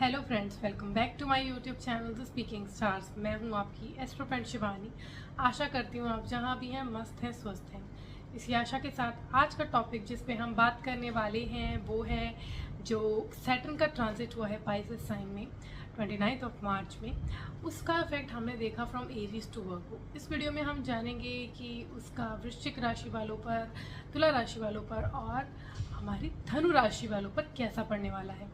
Hello friends, welcome back to my YouTube channel the speaking stars. मैं हूं आपकी astro friend Shivani. आशा करती हूं आप जहां भी हैं मस्त हैं, स्वस्थ हैं। इसी आशा के साथ आज का टॉपिक जिस पे हम बात करने वाले हैं वो है जो सैटर्न का ट्रांजिट हुआ है पाइसेस साइन में 29 मार्च में। उसका इफेक्ट हमने देखा फ्रॉम एरीज टू वर्गो। इस वीडियो में हम जानेंगे कि उसका वृश्चिक राशि वालों पर, तुला राशि वालों पर और हमारी धनु राशि वालों पर कैसा पड़ने वाला है।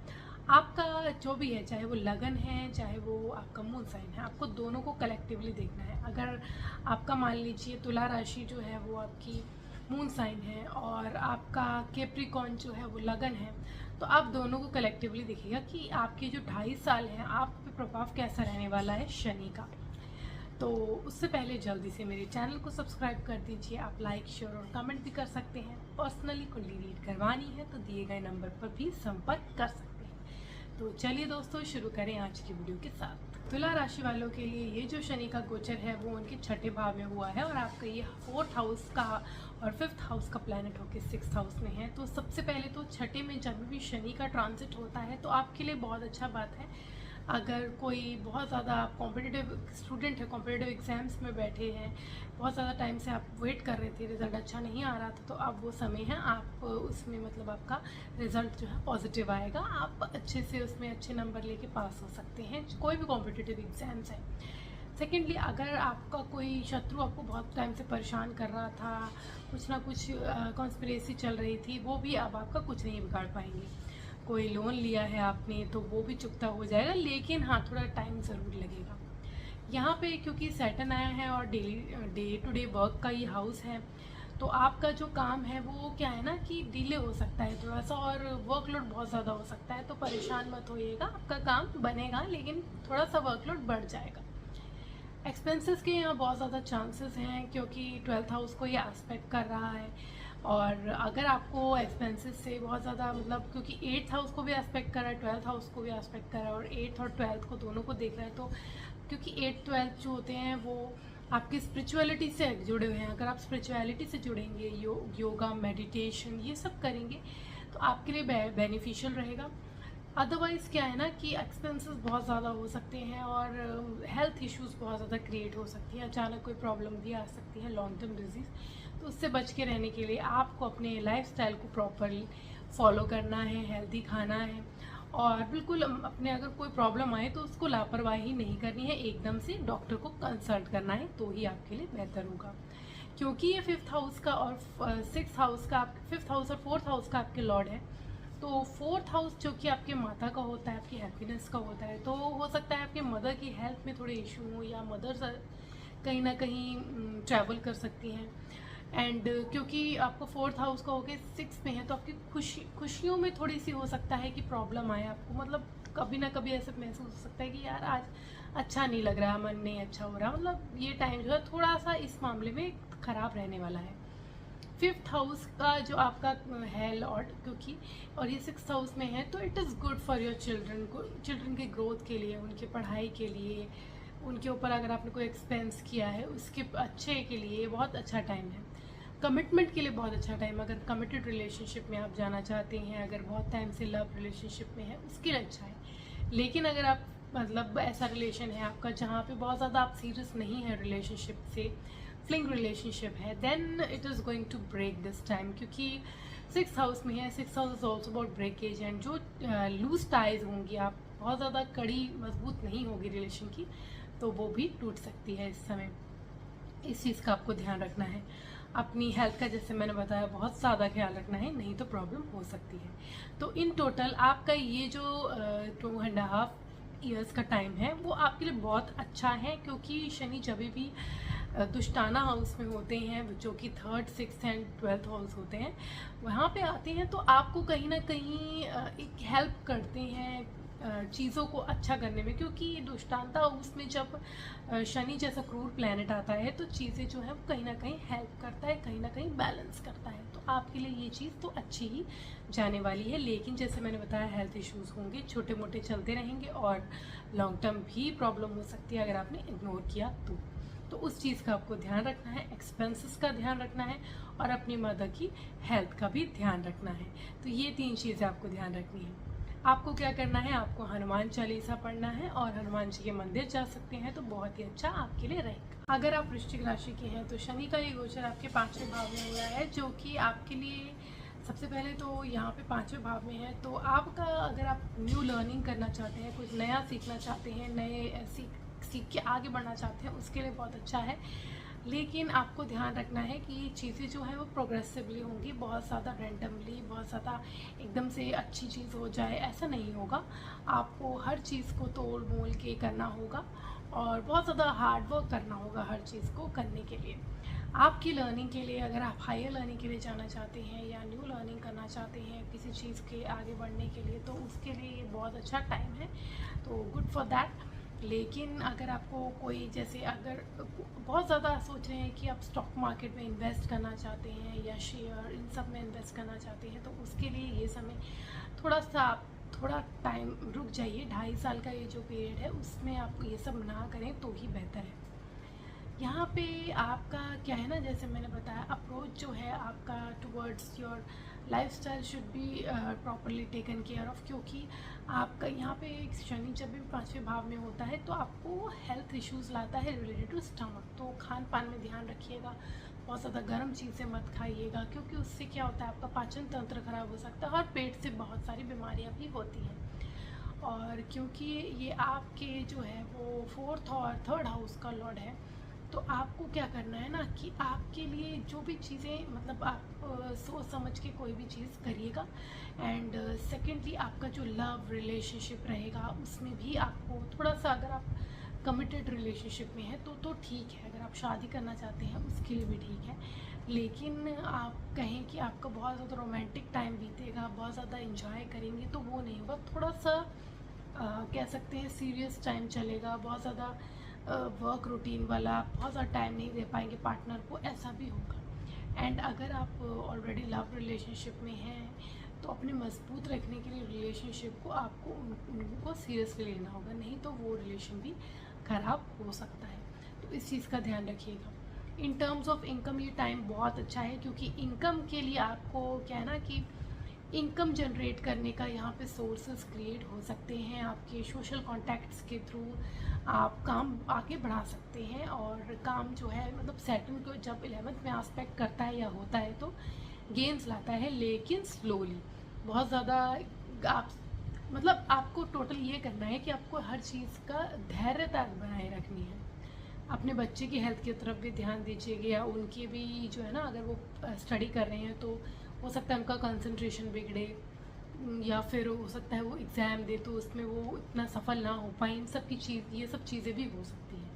आपका जो भी है, चाहे वो लगन है चाहे वो आपका मून साइन है, आपको दोनों को कलेक्टिवली देखना है। अगर आपका मान लीजिए तुला राशि जो है वो आपकी मून साइन है और आपका कैप्रिकॉर्न जो है वो लगन है, तो आप दोनों को कलेक्टिवली देखिएगा कि आपके जो 2.5 साल हैं आप पे प्रभाव कैसा रहने वाला है शनि का। तो उससे पहले जल्दी से मेरे चैनल को सब्सक्राइब कर दीजिए। आप लाइक, शेयर और कमेंट भी कर सकते हैं। पर्सनली कुंडली रीड करवानी है तो दिए गए नंबर पर भी संपर्क कर सकते हैं। तो चलिए दोस्तों, शुरू करें आज की वीडियो के साथ। तुला राशि वालों के लिए ये जो शनि का गोचर है वो उनके छठे भाव में हुआ है और आपका ये 4th हाउस का और 5th हाउस का प्लैनेट होकर 6th हाउस में है। तो सबसे पहले तो छठे में जब भी शनि का ट्रांजिट होता है तो आपके लिए बहुत अच्छा बात है। अगर कोई बहुत ज़्यादा आप कॉम्पिटिटिव स्टूडेंट है, कॉम्पिटिटिव एग्जाम्स में बैठे हैं, बहुत ज़्यादा टाइम से आप वेट कर रहे थे, रिज़ल्ट अच्छा नहीं आ रहा था, तो अब वो समय है, आप उसमें मतलब आपका रिज़ल्ट जो है पॉजिटिव आएगा। आप अच्छे से उसमें अच्छे नंबर लेके पास हो सकते हैं, कोई भी कॉम्पिटिटिव एग्जाम्स है। सेकेंडली, अगर आपका कोई शत्रु आपको बहुत टाइम से परेशान कर रहा था, कुछ ना कुछ कॉन्स्पिरेसी चल रही थी, वो भी अब आपका कुछ नहीं बिगाड़ पाएंगे। कोई लोन लिया है आपने तो वो भी चुकता हो जाएगा, लेकिन हाँ थोड़ा टाइम ज़रूर लगेगा। यहाँ पे क्योंकि सैटर्न आया है और डे टू डे वर्क का ये हाउस है, तो आपका जो काम है वो क्या है ना कि डिले हो सकता है थोड़ा सा और वर्कलोड बहुत ज़्यादा हो सकता है। तो परेशान मत होइएगा, आपका काम बनेगा लेकिन थोड़ा सा वर्कलोड बढ़ जाएगा। एक्सपेंसेस के यहाँ बहुत ज़्यादा चांसेस हैं क्योंकि 12th हाउस को ये एस्पेक्ट कर रहा है। और अगर आपको एक्सपेंसेस से बहुत ज़्यादा मतलब, क्योंकि 8th हाउस को भी एस्पेक्ट कर रहा है, 12th हाउस को भी एस्पेक्ट कर रहा है और 8th और 12th को दोनों को देख रहा है, तो क्योंकि 8th 12th जो होते हैं वो आपकी स्पिरिचुअलिटी से जुड़े हुए हैं। अगर आप स्पिरिचुअलिटी से जुड़ेंगे, योगा, मेडिटेशन ये सब करेंगे तो आपके लिए बेनिफिशियल रहेगा। अदरवाइज़ क्या है ना कि एक्सपेंसेस बहुत ज़्यादा हो सकते हैं और हेल्थ इश्यूज़ बहुत ज़्यादा क्रिएट हो सकती हैं। अचानक कोई प्रॉब्लम भी आ सकती है, लॉन्ग टर्म डिजीज़। तो उससे बच के रहने के लिए आपको अपने लाइफस्टाइल को प्रॉपरली फॉलो करना है, हेल्दी खाना है और बिल्कुल अपने अगर कोई प्रॉब्लम आए तो उसको लापरवाही नहीं करनी है, एकदम से डॉक्टर को कंसल्ट करना है, तो ही आपके लिए बेहतर होगा। क्योंकि ये 5th हाउस का और 6th हाउस का, 5th हाउस और 4th हाउस का आपके लॉर्ड है। तो 4th हाउस जो कि आपके माता का होता है, आपकी हैप्पीनेस का होता है, तो हो सकता है आपके मदर की हेल्थ में थोड़े इशू हो या मदर कहीं ना कहीं ट्रैवल कर सकती हैं। एंड क्योंकि आपको 4th हाउस का होके 6 में है तो आपकी खुशियों में थोड़ी सी हो सकता है कि प्रॉब्लम आए आपको। मतलब कभी ना कभी ऐसे महसूस हो सकता है कि यार आज अच्छा नहीं लग रहा, मन नहीं अच्छा हो रहा। मतलब ये टाइम जो है थोड़ा सा इस मामले में ख़राब रहने वाला है। 5th हाउस का जो आपका है लॉर्ड, क्योंकि और ये 6th हाउस में है, तो it is good for your children को, चिल्ड्रन के ग्रोथ के लिए, उनके पढ़ाई के लिए, उनके ऊपर अगर आपने कोई एक्सपेंस किया है उसके अच्छे के लिए बहुत अच्छा टाइम है। कमिटमेंट के लिए बहुत अच्छा टाइम, अगर कमिटेड रिलेशनशिप में आप जाना चाहते हैं, अगर बहुत टाइम से लव रिलेशनशिप में है उसके लिए अच्छा है। लेकिन अगर आप मतलब ऐसा रिलेशन है आपका जहाँ पे बहुत ज़्यादा आप सीरियस नहीं है रिलेशनशिप से, फ्लिंग रिलेशनशिप है, then it is going to break this time. क्योंकि 6th हाउस में है, 6th house is also about breakage and जो लूज टाइज होंगी, आप बहुत ज़्यादा कड़ी मजबूत नहीं होगी रिलेशन की, तो वो भी टूट सकती है इस समय। इस चीज़ का आपको ध्यान रखना है। अपनी हेल्थ का जैसे मैंने बताया बहुत ज़्यादा ख्याल रखना है, नहीं तो प्रॉब्लम हो सकती है। तो इन टोटल आपका ये जो 2.5 ईयर्स का टाइम है वो आपके लिए बहुत अच्छा है, क्योंकि शनि जब भी दुष्टाना हाउस में होते हैं, जो कि 3rd, 6th and 12th house होते हैं, वहाँ पे आते हैं तो आपको कहीं ना कहीं एक हेल्प करते हैं चीज़ों को अच्छा करने में। क्योंकि दुष्टांता हाउस में जब शनि जैसा क्रूर प्लैनेट आता है तो चीज़ें जो है वो कहीं ना कहीं हेल्प करता है, कहीं ना कहीं बैलेंस करता है। तो आपके लिए ये चीज़ तो अच्छी ही जाने वाली है। लेकिन जैसे मैंने बताया हेल्थ इश्यूज़ होंगे, छोटे मोटे चलते रहेंगे और लॉन्ग टर्म भी प्रॉब्लम हो सकती है अगर आपने इग्नोर किया तो उस चीज़ का आपको ध्यान रखना है, एक्सपेंसेस का ध्यान रखना है और अपनी मदर की हेल्थ का भी ध्यान रखना है। तो ये 3 चीज़ें आपको ध्यान रखनी है। आपको क्या करना है, आपको हनुमान चालीसा पढ़ना है और हनुमान जी के मंदिर जा सकते हैं, तो बहुत ही अच्छा आपके लिए रहेगा। अगर आप वृश्चिक राशि के हैं तो शनि का ये गोचर आपके 5वें भाव में हो रहा है, जो कि आपके लिए सबसे पहले तो यहाँ पे 5वें भाव में है। तो आपका अगर आप न्यू लर्निंग करना चाहते हैं, कुछ नया सीखना चाहते हैं, नए सीख के आगे बढ़ना चाहते हैं, उसके लिए बहुत अच्छा है। लेकिन आपको ध्यान रखना है कि चीज़ें जो है वो प्रोग्रेसिवली होंगी, बहुत ज़्यादा रैंडमली, बहुत ज़्यादा एकदम से अच्छी चीज़ हो जाए ऐसा नहीं होगा। आपको हर चीज़ को तोड़ मोल के करना होगा और बहुत ज़्यादा हार्ड वर्क करना होगा हर चीज़ को करने के लिए। आपकी लर्निंग के लिए, अगर आप हायर लर्निंग के लिए जाना चाहते हैं या न्यू लर्निंग करना चाहते हैं किसी चीज़ के आगे बढ़ने के लिए, तो उसके लिए ये बहुत अच्छा टाइम है, तो गुड फॉर दैट। लेकिन अगर आपको कोई, जैसे अगर बहुत ज़्यादा सोच रहे हैं कि आप स्टॉक मार्केट में इन्वेस्ट करना चाहते हैं या शेयर इन सब में इन्वेस्ट करना चाहते हैं, तो उसके लिए ये समय थोड़ा टाइम रुक जाइए। 2.5 साल का ये जो पीरियड है उसमें आप ये सब ना करें तो ही बेहतर है। यहाँ पे आपका क्या है ना, जैसे मैंने बताया, अप्रोच जो है आपका towards your lifestyle should be properly taken care of, क्योंकि आपका यहाँ पे शनि जब भी 5वें भाव में होता है तो आपको हेल्थ इश्यूज़ लाता है रिलेटेड टू स्टमक। तो खान पान में ध्यान रखिएगा, बहुत ज़्यादा गर्म चीज़ें मत खाइएगा, क्योंकि उससे क्या होता है आपका पाचन तंत्र खराब हो सकता है और पेट से बहुत सारी बीमारियाँ भी होती हैं। और क्योंकि ये आपके जो है वो 4th और 3rd हाउस का लॉर्ड है, तो आपको क्या करना है ना कि आपके लिए जो भी चीज़ें, मतलब आप सोच समझ के कोई भी चीज़ करिएगा। एंड सेकेंडली आपका जो लव रिलेशनशिप रहेगा उसमें भी आपको थोड़ा सा, अगर आप कमिटेड रिलेशनशिप में है तो ठीक है, अगर आप शादी करना चाहते हैं उसके लिए भी ठीक है। लेकिन आप कहें कि आपका बहुत ज़्यादा रोमांटिक टाइम बीतेगा, बहुत ज़्यादा इंजॉय करेंगे, तो वो नहीं होगा। थोड़ा सा कह सकते हैं सीरियस टाइम चलेगा, बहुत ज़्यादा वर्क रूटीन वाला, बहुत ज़्यादा टाइम नहीं दे पाएंगे पार्टनर को, ऐसा भी होगा। एंड अगर आप ऑलरेडी लव रिलेशनशिप में हैं तो अपने मजबूत रखने के लिए रिलेशनशिप को आपको उनको सीरियसली लेना होगा, नहीं तो वो रिलेशन भी ख़राब हो सकता है। तो इस चीज़ का ध्यान रखिएगा। इन टर्म्स ऑफ इनकम ये टाइम बहुत अच्छा है, क्योंकि इनकम के लिए आपको क्या है ना कि इनकम जनरेट करने का यहाँ पे सोर्सेज क्रिएट हो सकते हैं। आपके सोशल कॉन्टैक्ट्स के थ्रू आप काम आगे बढ़ा सकते हैं, और काम जो है मतलब सैटर्न को जब 11th में आस्पेक्ट करता है या होता है तो गेन्स लाता है, लेकिन स्लोली, बहुत ज़्यादा। आप मतलब आपको टोटल ये करना है कि आपको हर चीज़ का धैर्यता बनाए रखनी है। अपने बच्चे की हेल्थ की तरफ भी ध्यान दीजिएगा, या उनकी भी जो है ना, अगर वो स्टडी कर रहे हैं तो हो सकता है उनका कंसंट्रेशन बिगड़े, या फिर हो सकता है वो एग्ज़ाम दे तो उसमें वो इतना सफल ना हो पाए। इन सब की ये सब चीज़ें भी हो सकती हैं,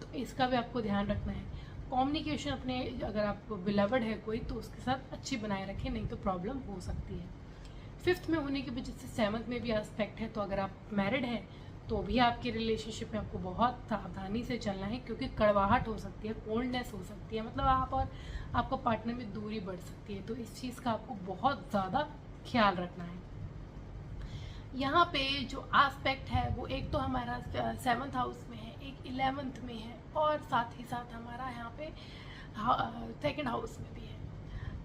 तो इसका भी आपको ध्यान रखना है। कम्युनिकेशन अपने, अगर आप बिलवड है कोई तो उसके साथ अच्छी बनाए रखें, नहीं तो प्रॉब्लम हो सकती है। 5th में होने की वजह से 7th में भी एस्पेक्ट है, तो अगर आप मैरिड हैं तो भी आपके रिलेशनशिप में आपको बहुत सावधानी से चलना है, क्योंकि कड़वाहट हो सकती है, कोल्डनेस हो सकती है, मतलब आप और आपका पार्टनर में दूरी बढ़ सकती है। तो इस चीज़ का आपको बहुत ज़्यादा ख्याल रखना है। यहाँ पे जो एस्पेक्ट है वो एक तो हमारा 7th हाउस में है, एक 11th में है, और साथ ही साथ हमारा यहाँ पे 2nd हाउस में भी है।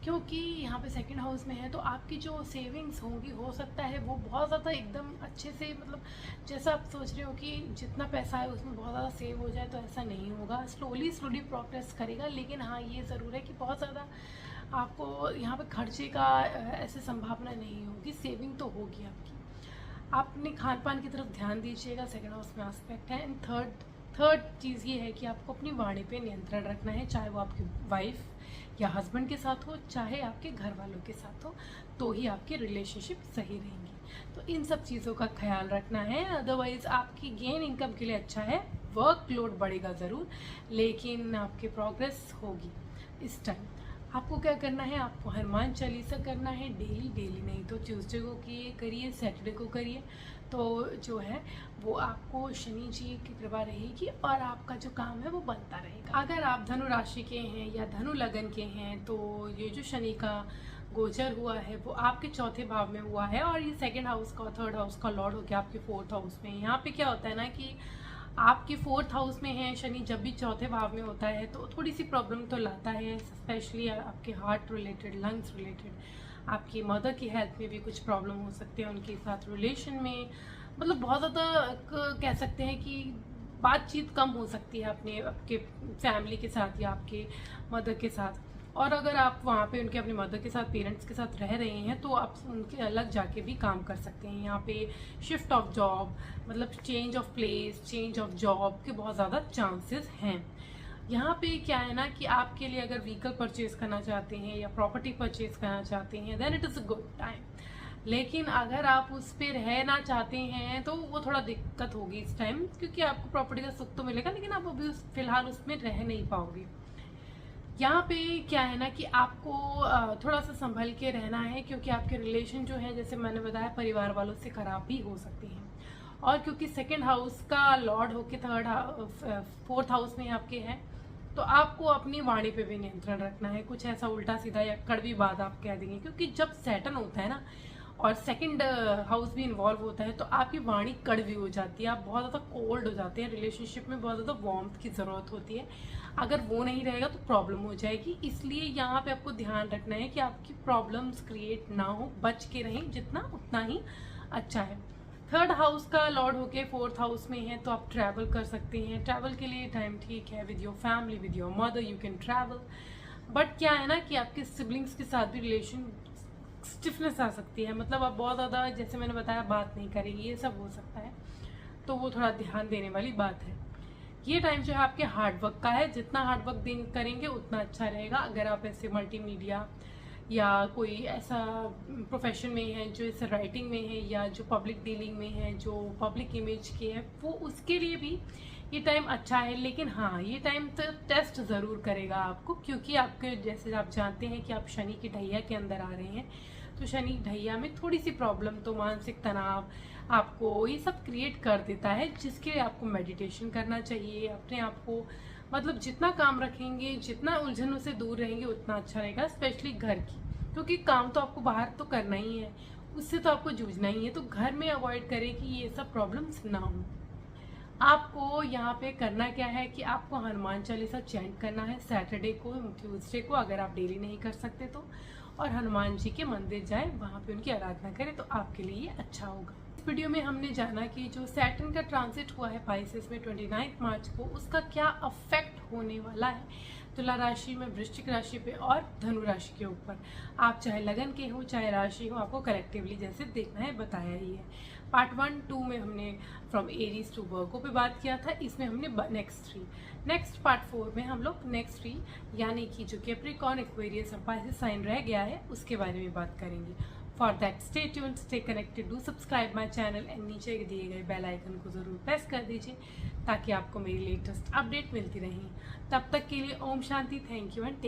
क्योंकि यहाँ पे 2nd हाउस में है तो आपकी जो सेविंग्स होंगी, हो सकता है वो बहुत ज़्यादा एकदम अच्छे से, मतलब जैसा आप सोच रहे हो कि जितना पैसा है उसमें बहुत ज़्यादा सेव हो जाए, तो ऐसा नहीं होगा। स्लोली प्रोग्रेस करेगा। लेकिन हाँ, ये ज़रूर है कि बहुत ज़्यादा आपको यहाँ पे खर्चे का ऐसे संभावना नहीं होगी, सेविंग तो होगी आपकी। आपने खान पान की तरफ ध्यान दीजिएगा, 2nd हाउस में एस्पेक्ट है। एंड थर्ड चीज़ ये है कि आपको अपनी वाणी पे नियंत्रण रखना है, चाहे वो आपकी वाइफ या हस्बैंड के साथ हो, चाहे आपके घर वालों के साथ हो, तो ही आपकी रिलेशनशिप सही रहेंगी। तो इन सब चीज़ों का ख्याल रखना है। अदरवाइज़ आपकी गेन इनकम के लिए अच्छा है, वर्कलोड बढ़ेगा ज़रूर, लेकिन आपकी प्रोग्रेस होगी। इस टाइम आपको क्या करना है, आपको हनुमान चालीसा करना है डेली नहीं तो ट्यूसडे को करिए, सैटरडे को करिए, तो जो है वो आपको शनि जी की कृपा रहेगी और आपका जो काम है वो बनता रहेगा। अगर आप धनु राशि के हैं या धनु लगन के हैं तो ये जो शनि का गोचर हुआ है वो आपके 4थे भाव में हुआ है, और ये 2nd हाउस का और 3rd हाउस का लॉर्ड हो गया आपके 4th हाउस में। यहाँ पे क्या होता है ना कि आपके 4th हाउस में है शनि, जब भी 4थे भाव में होता है तो थोड़ी सी प्रॉब्लम तो लाता है, स्पेशली आपके हार्ट रिलेटेड, लंग्स रिलेटेड। आपकी मदर की हेल्थ में भी कुछ प्रॉब्लम हो सकती है, उनके साथ रिलेशन में मतलब बहुत ज़्यादा कह सकते हैं कि बातचीत कम हो सकती है अपने आपके फैमिली के साथ या आपके मदर के साथ। और अगर आप वहाँ पे उनके अपने मदर के साथ पेरेंट्स के साथ रह रहे हैं तो आप उनके अलग जाके भी काम कर सकते हैं। यहाँ पे शिफ्ट ऑफ जॉब मतलब change of place, change of job के बहुत ज़्यादा चांसेस हैं। यहाँ पे क्या है ना कि आपके लिए अगर व्हीकल परचेज करना चाहते हैं या प्रॉपर्टी परचेज करना चाहते हैं then it is a good time. लेकिन अगर आप उस पर रहना चाहते हैं तो वो थोड़ा दिक्कत होगी इस टाइम, क्योंकि आपको प्रॉपर्टी का सुख तो मिलेगा लेकिन आप अभी फिलहाल उसमें रह नहीं पाओगे। यहाँ पे क्या है ना कि आपको थोड़ा सा संभल के रहना है, क्योंकि आपके रिलेशन जो है जैसे मैंने बताया परिवार वालों से खराब भी हो सकते हैं। और क्योंकि सेकंड हाउस का लॉर्ड होके फोर्थ हाउस में आपके है तो आपको अपनी वाणी पे भी नियंत्रण रखना है। कुछ ऐसा उल्टा सीधा या कड़वी बात आप कह देंगे, क्योंकि जब सैटर्न होता है ना और सेकंड हाउस भी इन्वॉल्व होता है तो आपकी वाणी कड़वी हो जाती है, आप बहुत ज़्यादा कोल्ड हो जाते हैं। रिलेशनशिप में बहुत ज़्यादा वार्मथ की ज़रूरत होती है, अगर वो नहीं रहेगा तो प्रॉब्लम हो जाएगी। इसलिए यहाँ पे आपको ध्यान रखना है कि आपकी प्रॉब्लम्स क्रिएट ना हो, बच के रहें जितना उतना ही अच्छा है। थर्ड हाउस का लॉर्ड होके फोर्थ हाउस में है तो आप ट्रैवल कर सकते हैं। ट्रैवल के लिए टाइम ठीक है, with your family, with your mother you can travel. But क्या है ना कि आपके सिबलिंग्स के साथ भी रिलेशन स्टिफनेस आ सकती है, मतलब आप बहुत ज़्यादा जैसे मैंने बताया बात नहीं करेंगे, ये सब हो सकता है। तो वो थोड़ा ध्यान देने वाली बात है। ये टाइम जो है आपके हार्डवर्क का है, जितना हार्डवर्क करेंगे उतना अच्छा रहेगा। अगर आप ऐसे मल्टीमीडिया या कोई ऐसा प्रोफेशन में है जो इस राइटिंग में है या जो पब्लिक डीलिंग में है, जो पब्लिक इमेज के है, वो उसके लिए भी ये टाइम अच्छा है। लेकिन हाँ ये टाइम तो टेस्ट ज़रूर करेगा आपको, क्योंकि आपके जैसे आप जानते हैं कि आप शनि की ढैया के अंदर आ रहे हैं, तो शनि ढैया में थोड़ी सी प्रॉब्लम तो मानसिक तनाव आपको ये सब क्रिएट कर देता है, जिसके लिए आपको मेडिटेशन करना चाहिए। अपने आप को मतलब जितना काम रखेंगे, जितना उलझनों से दूर रहेंगे उतना अच्छा रहेगा, स्पेशली घर की, क्योंकि काम तो आपको बाहर तो करना ही है, उससे तो आपको जूझना ही है। तो घर में अवॉइड करें कि ये सब प्रॉब्लम्स ना हो। आपको यहाँ पे करना क्या है कि आपको हनुमान चालीसा चैंट करना है सैटरडे को, ट्यूसडे को, अगर आप डेली नहीं कर सकते तो, और हनुमान जी के मंदिर जाएं, वहाँ पे उनकी आराधना करें तो आपके लिए ये अच्छा होगा। इस वीडियो में हमने जाना कि जो सैटर्न का ट्रांजिट हुआ है पाइसेस में 29 मार्च को, उसका क्या अफेक्ट होने वाला है तुला राशि में, वृश्चिक राशि पे और धनु राशि के ऊपर। आप चाहे लगन के हो चाहे राशि हो, आपको कलेक्टिवली जैसे देखना है बताया ही है। पार्ट 1, 2 में हमने फ्रॉम एरीज टू वर्गो पे बात किया था, इसमें हमने नेक्स्ट पार्ट 4 में हम लोग नेक्स्ट 3 यानी कि जो कैप्रिकॉर्न, एक्वेरियस और पाइसेस साइन रह गया है उसके बारे में बात करेंगे। For that stay tuned, stay connected, do subscribe my channel and नीचे दिए गए बेल आइकन को ज़रूर प्रेस कर दीजिए ताकि आपको मेरी लेटेस्ट अपडेट मिलती रहे। तब तक के लिए Om Shanti, thank you and take